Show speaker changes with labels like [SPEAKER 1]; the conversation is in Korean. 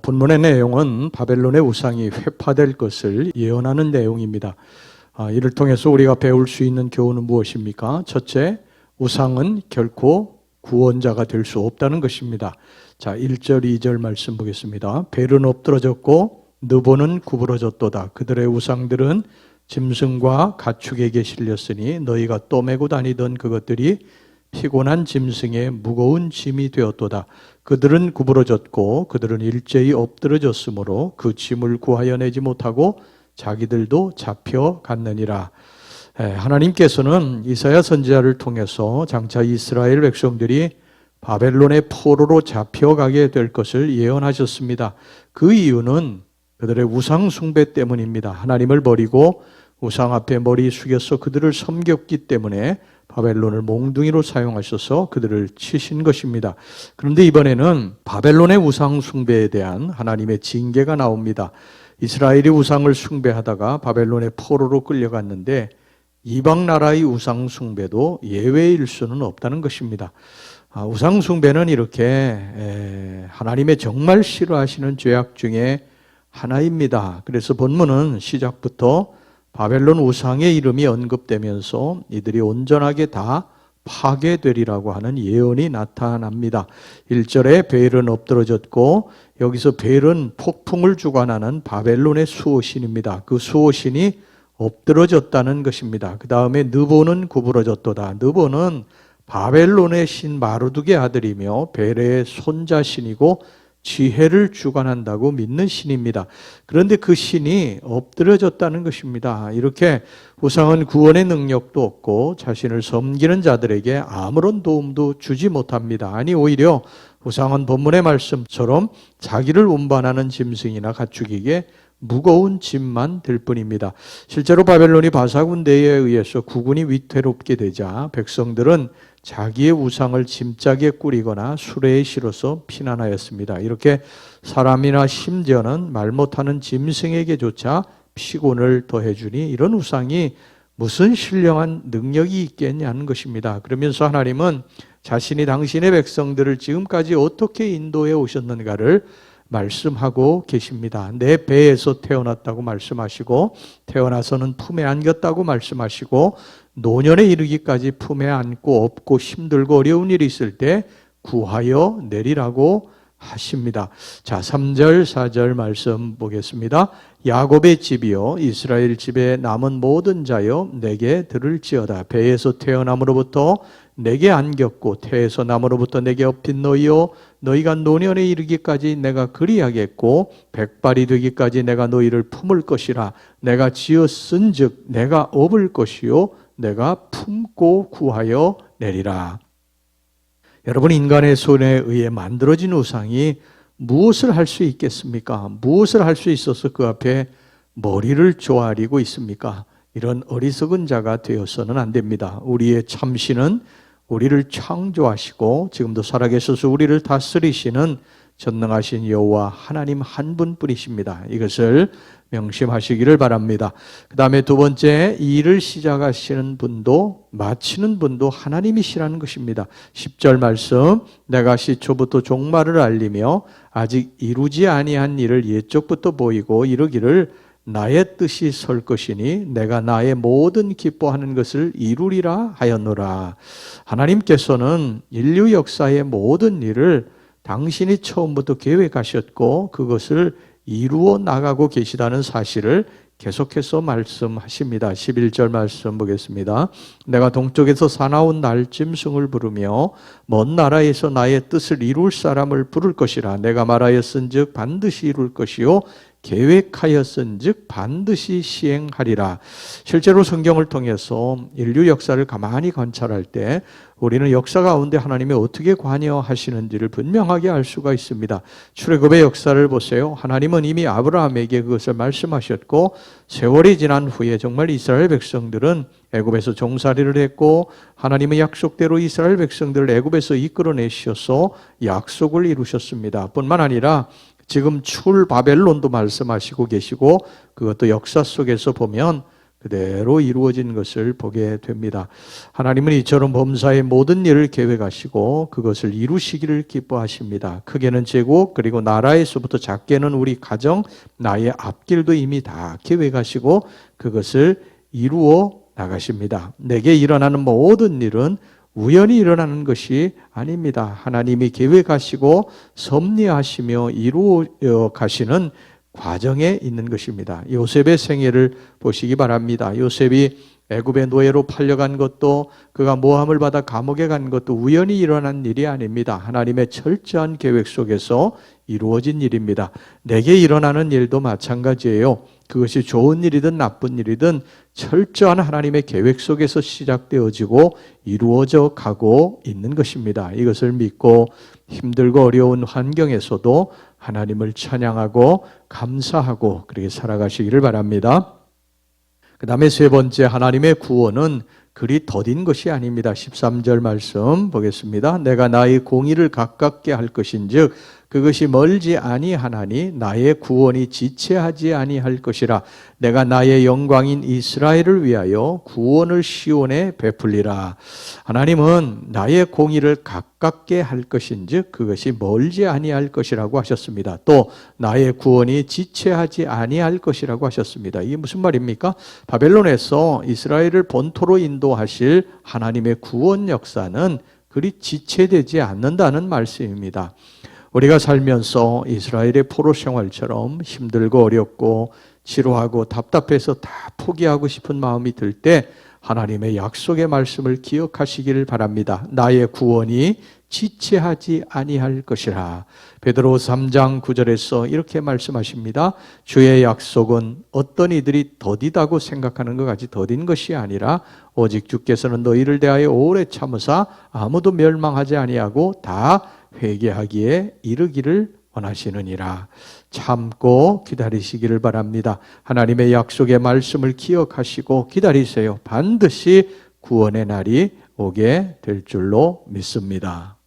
[SPEAKER 1] 본문의 내용은 바벨론의 우상이 회파될 것을 예언하는 내용입니다. 이를 통해서 우리가 배울 수 있는 교훈은 무엇입니까? 첫째, 우상은 결코 구원자가 될 수 없다는 것입니다. 자, 1절, 2절 말씀 보겠습니다. 벨은 엎드러졌고 느보는 구부러졌도다. 그들의 우상들은 짐승과 가축에게 실렸으니 너희가 떠매고 다니던 그것들이 피곤한 짐승의 무거운 짐이 되었도다. 그들은 구부러졌고 그들은 일제히 엎드러졌으므로 그 짐을 구하여 내지 못하고 자기들도 잡혀갔느니라. 하나님께서는 이사야 선지자를 통해서 장차 이스라엘 백성들이 바벨론의 포로로 잡혀가게 될 것을 예언하셨습니다. 그 이유는 그들의 우상 숭배 때문입니다. 하나님을 버리고 우상 앞에 머리 숙여서 그들을 섬겼기 때문에 바벨론을 몽둥이로 사용하셔서 그들을 치신 것입니다. 그런데 이번에는 바벨론의 우상 숭배에 대한 하나님의 징계가 나옵니다. 이스라엘이 우상을 숭배하다가 바벨론의 포로로 끌려갔는데 이방 나라의 우상 숭배도 예외일 수는 없다는 것입니다. 우상 숭배는 이렇게 하나님의 정말 싫어하시는 죄악 중에 하나입니다. 그래서 본문은 시작부터 바벨론 우상의 이름이 언급되면서 이들이 온전하게 다 파괴되리라고 하는 예언이 나타납니다. 1절에 벨은 엎드러졌고 여기서 벨은 폭풍을 주관하는 바벨론의 수호신입니다. 그 수호신이 엎드러졌다는 것입니다. 그 다음에 느보는 구부러졌도다. 느보는 바벨론의 신 마르둑의 아들이며 벨의 손자신이고 지혜를 주관한다고 믿는 신입니다. 그런데 그 신이 엎드려졌다는 것입니다. 이렇게 우상은 구원의 능력도 없고 자신을 섬기는 자들에게 아무런 도움도 주지 못합니다. 아니 오히려 우상은 본문의 말씀처럼 자기를 운반하는 짐승이나 가축에게 무거운 짐만 될 뿐입니다. 실제로 바벨론이 바사군대에 의해서 국군이 위태롭게 되자 백성들은 자기의 우상을 짐짝에 꾸리거나 수레에 실어서 피난하였습니다. 이렇게 사람이나 심지어는 말 못하는 짐승에게조차 피곤을 더해주니 이런 우상이 무슨 신령한 능력이 있겠냐는 것입니다. 그러면서 하나님은 자신이 당신의 백성들을 지금까지 어떻게 인도해 오셨는가를 말씀하고 계십니다. 내 배에서 태어났다고 말씀하시고 태어나서는 품에 안겼다고 말씀하시고 노년에 이르기까지 품에 안고 업고 힘들고 어려운 일이 있을 때 구하여 내리라고 하십니다. 자, 3절, 4절 말씀 보겠습니다. 야곱의 집이요 이스라엘 집에 남은 모든 자여 내게 들을지어다. 배에서 태어남으로부터 내게 안겼고 태에서 남으로부터 내게 업힌 너희요 너희가 노년에 이르기까지 내가 그리하겠고 백발이 되기까지 내가 너희를 품을 것이라. 내가 지었은즉 내가 업을 것이요 내가 품고 구하여 내리라. 여러분, 인간의 손에 의해 만들어진 우상이 무엇을 할 수 있겠습니까? 무엇을 할 수 있어서 그 앞에 머리를 조아리고 있습니까? 이런 어리석은 자가 되어서는 안 됩니다. 우리의 참신은 우리를 창조하시고 지금도 살아계셔서 우리를 다스리시는 전능하신 여호와 하나님 한 분뿐이십니다. 이것을 명심하시기를 바랍니다. 그 다음에 두 번째, 이 일을 시작하시는 분도 마치는 분도 하나님이시라는 것입니다. 10절 말씀, 내가 시초부터 종말을 알리며 아직 이루지 아니한 일을 옛적부터 보이고 이르기를 나의 뜻이 설 것이니 내가 나의 모든 기뻐하는 것을 이루리라 하였노라. 하나님께서는 인류 역사의 모든 일을 당신이 처음부터 계획하셨고 그것을 이루어 나가고 계시다는 사실을 계속해서 말씀하십니다. 11절 말씀 보겠습니다. 내가 동쪽에서 사나운 날짐승을 부르며 먼 나라에서 나의 뜻을 이룰 사람을 부를 것이라. 내가 말하였은즉 반드시 이룰 것이요 계획하였은즉 반드시 시행하리라. 실제로 성경을 통해서 인류 역사를 가만히 관찰할 때 우리는 역사 가운데 하나님이 어떻게 관여하시는지를 분명하게 알 수가 있습니다. 출애굽의 역사를 보세요. 하나님은 이미 아브라함에게 그것을 말씀하셨고 세월이 지난 후에 정말 이스라엘 백성들은 애굽에서 종살이를 했고 하나님의 약속대로 이스라엘 백성들을 애굽에서 이끌어내셔서 약속을 이루셨습니다. 뿐만 아니라 지금 출 바벨론도 말씀하시고 계시고 그것도 역사 속에서 보면 그대로 이루어진 것을 보게 됩니다. 하나님은 이처럼 범사의 모든 일을 계획하시고 그것을 이루시기를 기뻐하십니다. 크게는 제국 그리고 나라에서부터 작게는 우리 가정, 나의 앞길도 이미 다 계획하시고 그것을 이루어 나가십니다. 내게 일어나는 모든 일은 우연히 일어나는 것이 아닙니다. 하나님이 계획하시고 섭리하시며 이루어 가시는 과정에 있는 것입니다. 요셉의 생애를 보시기 바랍니다. 요셉이 애굽의 노예로 팔려간 것도 그가 모함을 받아 감옥에 간 것도 우연히 일어난 일이 아닙니다. 하나님의 철저한 계획 속에서 이루어진 일입니다. 내게 일어나는 일도 마찬가지예요. 그것이 좋은 일이든 나쁜 일이든 철저한 하나님의 계획 속에서 시작되어지고 이루어져 가고 있는 것입니다. 이것을 믿고 힘들고 어려운 환경에서도 하나님을 찬양하고 감사하고 그렇게 살아가시기를 바랍니다. 그 다음에 세 번째, 하나님의 구원은 그리 더딘 것이 아닙니다. 13절 말씀 보겠습니다. 내가 나의 공의를 가깝게 할 것인즉 그것이 멀지 아니하나니 나의 구원이 지체하지 아니할 것이라. 내가 나의 영광인 이스라엘을 위하여 구원을 시온에 베풀리라. 하나님은 나의 공의를 가깝게 할 것인즉 그것이 멀지 아니할 것이라고 하셨습니다. 또 나의 구원이 지체하지 아니할 것이라고 하셨습니다. 이게 무슨 말입니까? 바벨론에서 이스라엘을 본토로 인도하실 하나님의 구원 역사는 그리 지체되지 않는다는 말씀입니다. 우리가 살면서 이스라엘의 포로 생활처럼 힘들고 어렵고 지루하고 답답해서 다 포기하고 싶은 마음이 들 때 하나님의 약속의 말씀을 기억하시기를 바랍니다. 나의 구원이 지체하지 아니할 것이라. 베드로 3장 9절에서 이렇게 말씀하십니다. 주의 약속은 어떤 이들이 더디다고 생각하는 것 같이 더딘 것이 아니라 오직 주께서는 너희를 대하여 오래 참으사 아무도 멸망하지 아니하고 다 회개하기에 이르기를 원하시느니라. 참고 기다리시기를 바랍니다. 하나님의 약속의 말씀을 기억하시고 기다리세요. 반드시 구원의 날이 오게 될 줄로 믿습니다.